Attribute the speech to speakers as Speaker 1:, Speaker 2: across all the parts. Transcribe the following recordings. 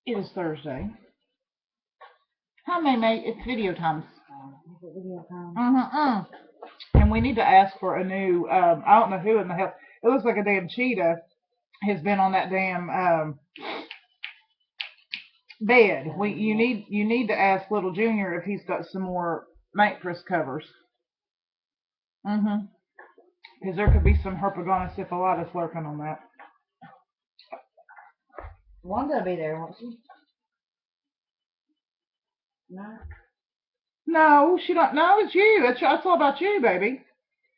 Speaker 1: It is Thursday. Hi, May. It's video times.
Speaker 2: Video time.
Speaker 1: And we need to ask for a new. I don't know who in the hell. It looks like a damn cheetah has been on that damn bed. You need to ask Little Junior if he's got some more mattress covers. Because there could be some herpetogonosyphilitis lurking on that.
Speaker 2: Wanda's be there, won't she? No.
Speaker 1: No, she don't. No, it's you. That's all about you, baby.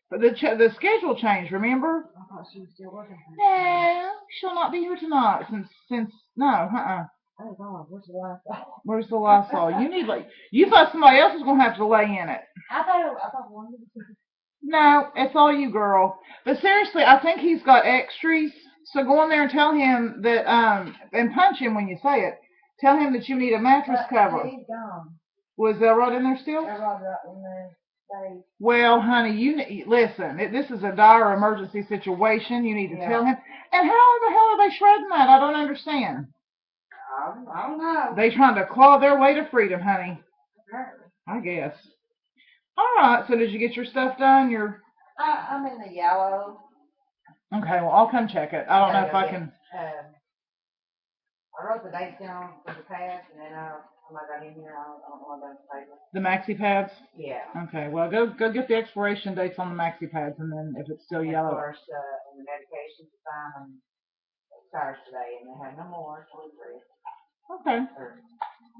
Speaker 1: But the schedule changed. Remember?
Speaker 2: I thought she was still working.
Speaker 1: No, she'll not be here tonight. Since no,
Speaker 2: Oh God, where's the Lysol?
Speaker 1: Where's the Lysol? You thought somebody else was gonna have to lay in it.
Speaker 2: I thought Wanda was.
Speaker 1: No, it's all you, girl. But seriously, I think he's got extras. So go in there and tell him that and punch him when you say it. Tell him that you need a mattress cover.
Speaker 2: He's gone.
Speaker 1: Was Elrod in there still?
Speaker 2: Elrod's in there.
Speaker 1: Well, honey, listen. This is a dire emergency situation. You need to tell him. And how the hell are they shredding that? I don't understand.
Speaker 2: I don't know.
Speaker 1: They trying to claw their way to freedom, honey.
Speaker 2: Apparently.
Speaker 1: I guess. All right. So did you get your stuff done?
Speaker 2: I'm in the yellow.
Speaker 1: Okay. Well, I'll come check it. I don't know if I can.
Speaker 2: I wrote the dates down for the pads, and then I'm not got in here. I don't know about the paper.
Speaker 1: The maxi pads.
Speaker 2: Yeah.
Speaker 1: Okay. Well, go get the expiration dates on the maxi pads, and then if it's still yellow.
Speaker 2: Of course, and the medications time expires today, and they have no more. 23.
Speaker 1: Okay.
Speaker 2: Or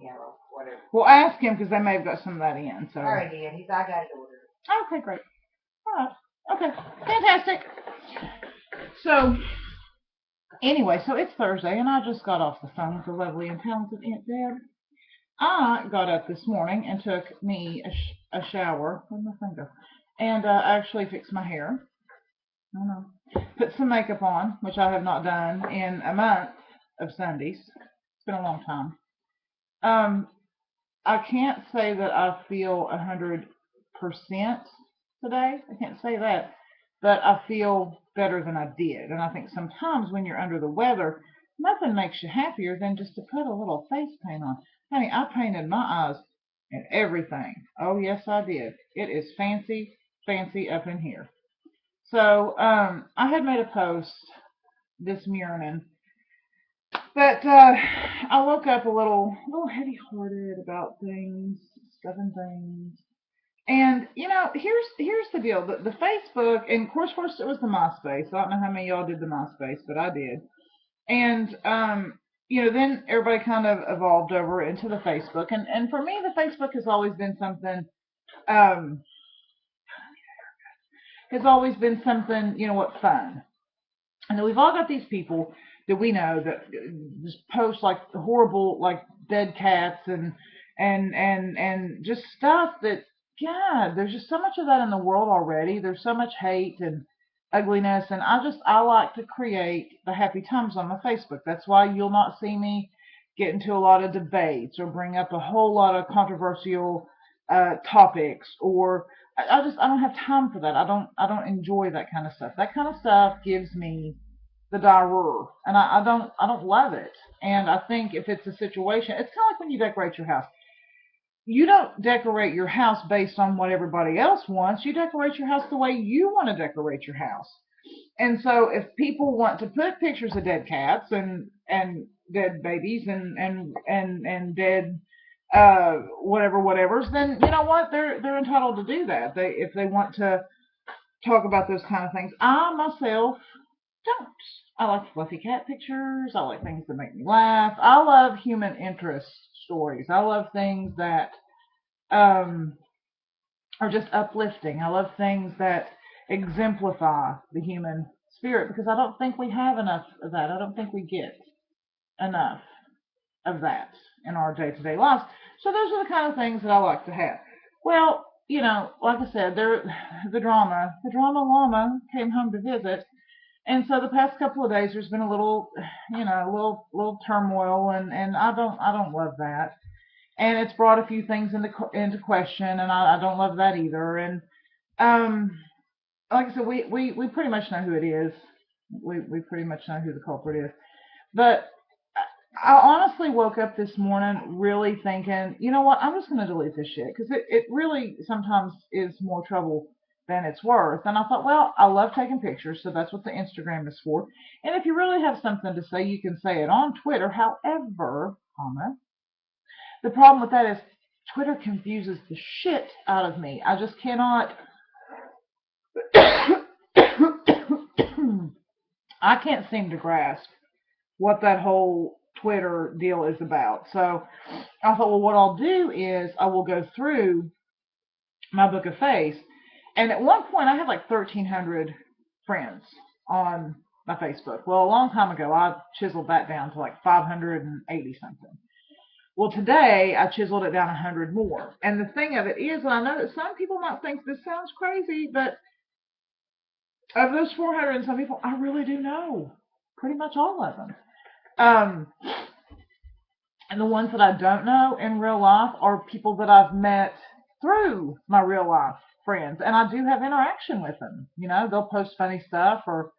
Speaker 2: yellow, whatever.
Speaker 1: Well, ask him because they may have got some of that in. So.
Speaker 2: I already did. I got it ordered.
Speaker 1: Okay, great. All right. Okay, fantastic. So, anyway, so it's Thursday, and I just got off the phone with the lovely and talented Aunt Deb. I got up this morning and took me a shower. Where'd my thing go? And actually fixed my hair. I don't know. Put some makeup on, which I have not done in a month of Sundays. It's been a long time. I can't say that I feel 100% today. I can't say that. But I feel better than I did. And I think sometimes when you're under the weather, nothing makes you happier than just to put a little face paint on. Honey, I painted my eyes and everything. Oh, yes, I did. It is fancy, fancy up in here. So I had made a post this morning. But I woke up a little heavy-hearted about things, stuff and things. And here's the deal: the Facebook, and of course first it was the MySpace. I don't know how many of y'all did the MySpace, but I did. And then everybody kind of evolved over into the Facebook. And for me, the Facebook has always been something. Has always been something. Fun. And then we've all got these people that we know that just post like horrible, like dead cats and just stuff that, God, there's just so much of that in the world already. There's so much hate and ugliness, and I like to create the happy times on my Facebook. That's why you'll not see me get into a lot of debates or bring up a whole lot of controversial topics, or I don't have time for that. I don't enjoy that kind of stuff. That kind of stuff gives me the diarrhea, and I don't love it. And I think if it's a situation, it's kind of like when you decorate your house. You don't decorate your house based on what everybody else wants. You decorate your house the way you want to decorate your house. And so if people want to put pictures of dead cats and dead babies and dead whatevers, then you know what? They're entitled to do that. If they want to talk about those kind of things. I myself don't. I like fluffy cat pictures. I like things that make me laugh. I love human interest stories. I love things that are just uplifting. I love things that exemplify the human spirit because I don't think we have enough of that. I don't think we get enough of that in our day-to-day lives. So those are the kind of things that I like to have. Well, like I said, the drama llama came home to visit. And so the past couple of days, there's been a little, little turmoil, and I don't love that. And it's brought a few things into question, and I don't love that either. And like I said, we pretty much know who it is. We pretty much know who the culprit is. But I honestly woke up this morning really thinking, you know what, I'm just going to delete this shit because it really sometimes is more trouble than it's worth. And I thought, well, I love taking pictures, so that's what the Instagram is for. And if you really have something to say, you can say it on Twitter. However, the problem with that is Twitter confuses the shit out of me. I just cannot. I can't seem to grasp what that whole Twitter deal is about. So I thought, well, what I'll do is I will go through my book of face. And at one point, I had like 1,300 friends on my Facebook. Well, a long time ago, I chiseled that down to like 580 something. Well, today I chiseled it down 100 more. And the thing of it is, and I know that some people might think this sounds crazy, but of those 400 and some people, I really do know pretty much all of them. Um, and the ones that I don't know in real life are people that I've met through my real life friends. And I do have interaction with them. You know, they'll post funny stuff or,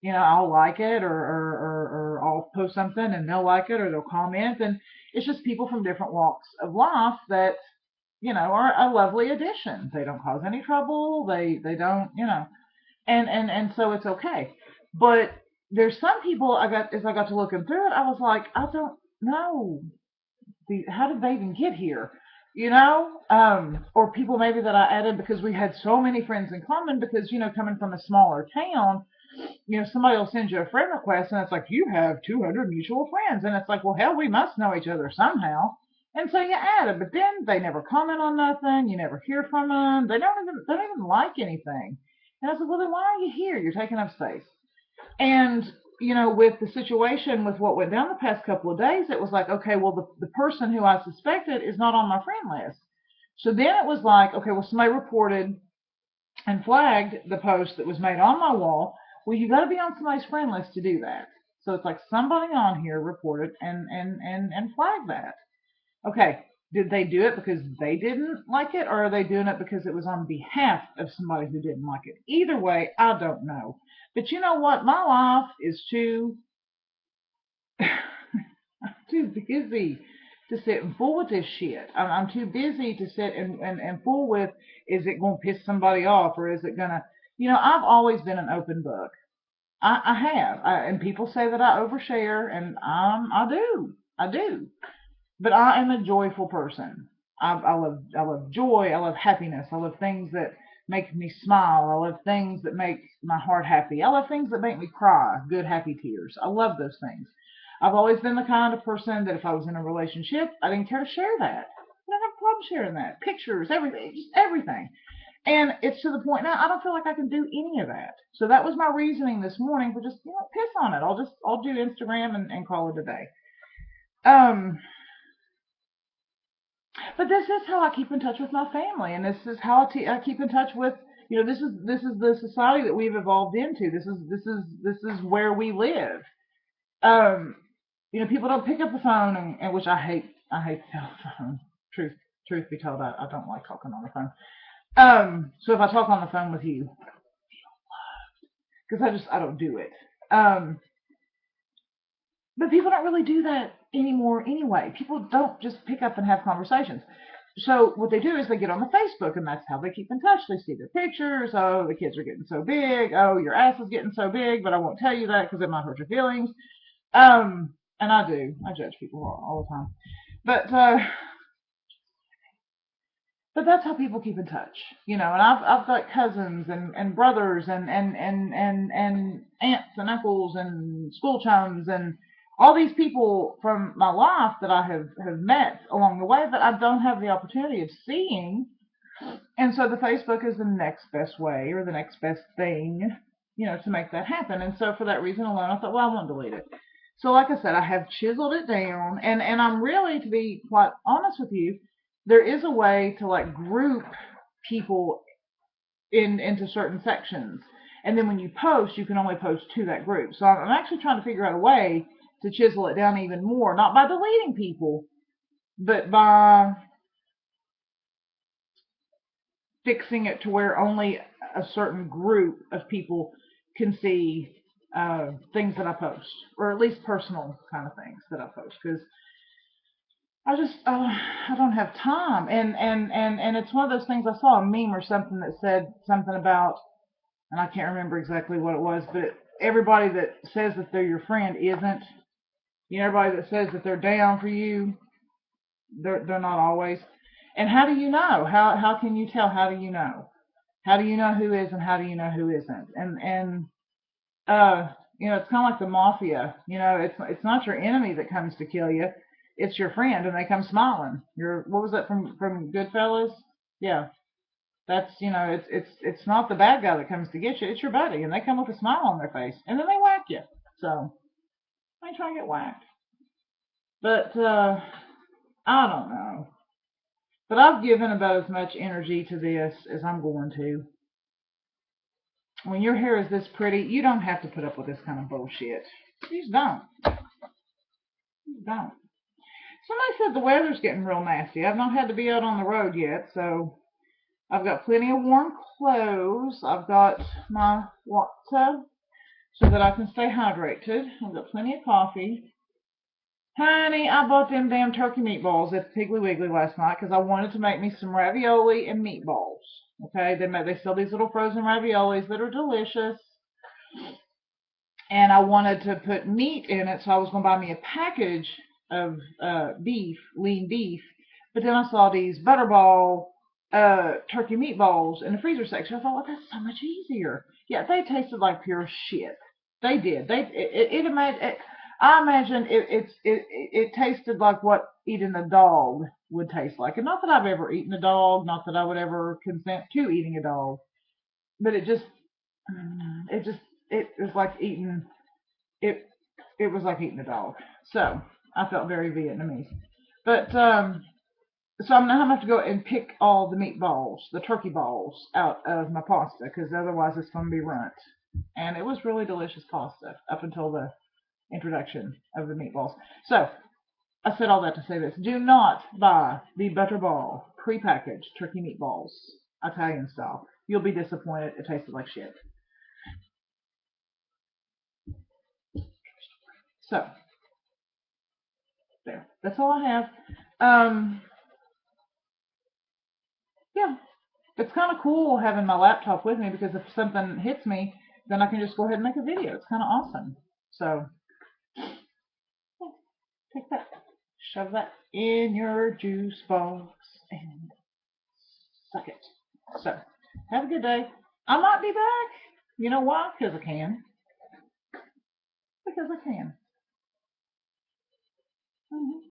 Speaker 1: you know, I'll like it or I'll post something and they'll like it or they'll comment. And it's just people from different walks of life that, you know, are a lovely addition. They don't cause any trouble. They don't, you know, and so it's okay. But there's some people as I got to looking through it, I was like, I don't know how did they even get here? You know, or people maybe that I added because we had so many friends in common. Because you know, coming from a smaller town, you know, somebody will send you a friend request and it's like you have 200 mutual friends, and it's like, well, hell, we must know each other somehow. And so you add it, but then they never comment on nothing. You never hear from them. They don't even like anything. And I said, well, then why are you here? You're taking up space. And you know, with the situation with what went down the past couple of days, it was like, okay, well, the person who I suspected is not on my friend list. So then it was like, okay, well, somebody reported and flagged the post that was made on my wall. Well, you got to be on somebody's friend list to do that. So it's like somebody on here reported and flagged that. Okay, did they do it because they didn't like it, or are they doing it because it was on behalf of somebody who didn't like it? Either way, I don't know. But you know what? My life is too too busy to sit and fool with this shit. I'm too busy to sit and fool with, is it going to piss somebody off or is it going to, you know, I've always been an open book. I have. And people say that I overshare, and I do. I do. But I am a joyful person. I love joy. I love happiness. I love things that make me smile. I love things that make my heart happy. I love things that make me cry, good happy tears. I love those things. I've always been the kind of person that if I was in a relationship, I didn't care to share that. I don't have a problem sharing that. Pictures, everything, just everything. And it's to the point now I don't feel like I can do any of that. So that was my reasoning this morning for just, you know, piss on it. I'll do Instagram and call it a day. Um, but this is how I keep in touch with my family, and this is how I keep in touch with, you know, this is the society that we've evolved into. This is where we live. Um, you know, people don't pick up the phone, and which I hate the telephone. Truth be told, I don't like talking on the phone. So if I talk on the phone with you, because I don't do it. Um, but people don't really do that anymore anyway. People don't just pick up and have conversations. So what they do is they get on the Facebook, and that's how they keep in touch. They see their pictures. Oh, the kids are getting so big. Oh, your ass is getting so big, but I won't tell you that because it might hurt your feelings. And I do. I judge people all the time. But that's how people keep in touch, you know. And I've got cousins and brothers and aunts and uncles and school chums and all these people from my life that I have met along the way that I don't have the opportunity of seeing. And so the Facebook is the next best way or the next best thing, you know, to make that happen. And so for that reason alone, I thought, well, I won't delete it. So like I said, I have chiseled it down, and I'm really, to be quite honest with you, there is a way to like group people into certain sections. And then when you post, you can only post to that group. So I'm actually trying to figure out a way to chisel it down even more, not by deleting people, but by fixing it to where only a certain group of people can see things that I post, or at least personal kind of things that I post, because I don't have time. And it's one of those things. I saw a meme or something that said something about, and I can't remember exactly what it was, but everybody that says that they're your friend isn't. You know, everybody that says that they're down for you, they're not always. And how do you know? How can you tell? How do you know? How do you know who is and how do you know who isn't? And you know, it's kind of like the mafia. You know, it's not your enemy that comes to kill you. It's your friend, and they come smiling. What was that from Goodfellas? Yeah, that's, you know, it's not the bad guy that comes to get you. It's your buddy, and they come with a smile on their face, and then they whack you. So I ain't trying to get whacked. But I don't know. But I've given about as much energy to this as I'm going to. When your hair is this pretty, you don't have to put up with this kind of bullshit. You just don't. You don't. Somebody said the weather's getting real nasty. I've not had to be out on the road yet, so I've got plenty of warm clothes. I've got my water so that I can stay hydrated. I've got plenty of coffee. Honey, I bought them damn turkey meatballs at Piggly Wiggly last night because I wanted to make me some ravioli and meatballs. Okay, they sell these little frozen raviolis that are delicious. And I wanted to put meat in it, so I was going to buy me a package of beef, lean beef. But then I saw these Butterball turkey meatballs in the freezer section. I thought, well, that's so much easier. Yeah, they tasted like pure shit. They did. I imagine it tasted like what eating a dog would taste like. And not that I've ever eaten a dog, not that I would ever consent to eating a dog, but it was like eating it. It was like eating a dog. So I felt very Vietnamese. But so I'm now have to go and pick all the meatballs, the turkey balls, out of my pasta because otherwise it's going to be runt. And it was really delicious pasta up until the introduction of the meatballs. So I said all that to say this: do not buy the Butterball prepackaged turkey meatballs, Italian style. You'll be disappointed. It tasted like shit. So there. That's all I have. Yeah, it's kind of cool having my laptop with me because if something hits me, then I can just go ahead and make a video. It's kind of awesome. So take that, shove that in your juice box, and suck it. So have a good day. I might be back. You know why? Because I can. Because I can. Mm-hmm.